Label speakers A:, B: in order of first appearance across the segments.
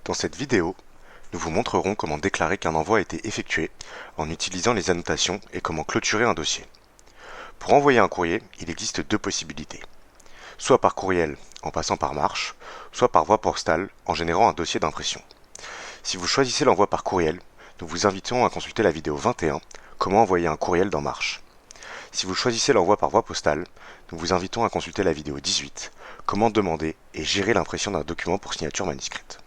A: Dans cette vidéo, nous vous montrerons comment déclarer qu'un envoi a été effectué en utilisant les annotations et comment clôturer un dossier. Pour envoyer un courrier, il existe deux possibilités. Soit par courriel en passant par marche, soit par voie postale en générant un dossier d'impression. Si vous choisissez l'envoi par courriel, nous vous invitons à consulter la vidéo 21, comment envoyer un courriel dans Marche. Si vous choisissez l'envoi par voie postale, nous vous invitons à consulter la vidéo 18, comment demander et gérer l'impression d'un document pour signature manuscrite.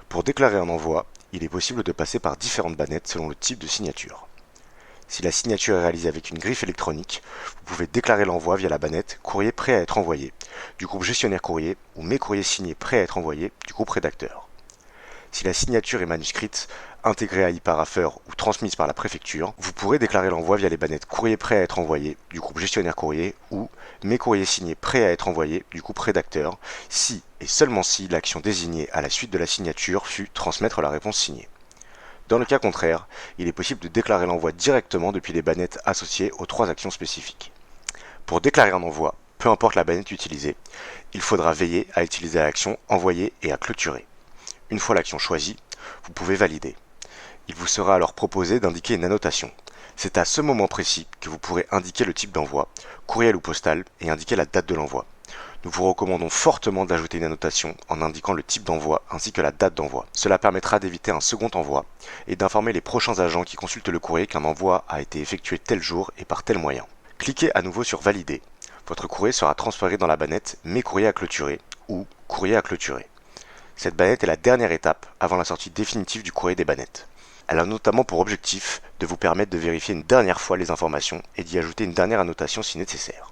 A: Pour déclarer un envoi, il est possible de passer par différentes bannettes selon le type de signature. Si la signature est réalisée avec une griffe électronique, vous pouvez déclarer l'envoi via la bannette Courrier prêt à être envoyé du groupe Gestionnaire courrier ou Mes courriers signés prêts à être envoyés du groupe Rédacteur. Si la signature est manuscrite, intégrée à e-paraffeur ou transmise par la préfecture, vous pourrez déclarer l'envoi via les bannettes Courrier prêt à être envoyé du groupe Gestionnaire courrier ou Mes courriers signés prêts à être envoyés du groupe Rédacteur, si et seulement si l'action désignée à la suite de la signature fut transmettre la réponse signée. Dans le cas contraire, il est possible de déclarer l'envoi directement depuis les bannettes associées aux trois actions spécifiques. Pour déclarer un envoi, peu importe la bannette utilisée, il faudra veiller à utiliser l'action Envoyer et à clôturer. Une fois l'action choisie, vous pouvez valider. Il vous sera alors proposé d'indiquer une annotation. C'est à ce moment précis que vous pourrez indiquer le type d'envoi, courriel ou postal, et indiquer la date de l'envoi. Nous vous recommandons fortement d'ajouter une annotation en indiquant le type d'envoi ainsi que la date d'envoi. Cela permettra d'éviter un second envoi et d'informer les prochains agents qui consultent le courrier qu'un envoi a été effectué tel jour et par tel moyen. Cliquez à nouveau sur Valider. Votre courrier sera transféré dans la bannette Mes courriers à clôturer ou Courrier à clôturer. Cette bannette est la dernière étape avant la sortie définitive du courrier des bannettes. Elle a notamment pour objectif de vous permettre de vérifier une dernière fois les informations et d'y ajouter une dernière annotation si nécessaire.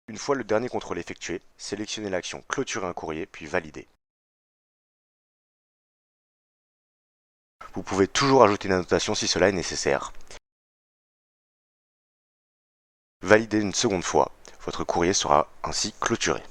A: Une fois le dernier contrôle effectué, sélectionnez l'action Clôturer un courrier puis Valider. Vous pouvez toujours ajouter une annotation si cela est nécessaire. Validez une seconde fois, votre courrier sera ainsi clôturé.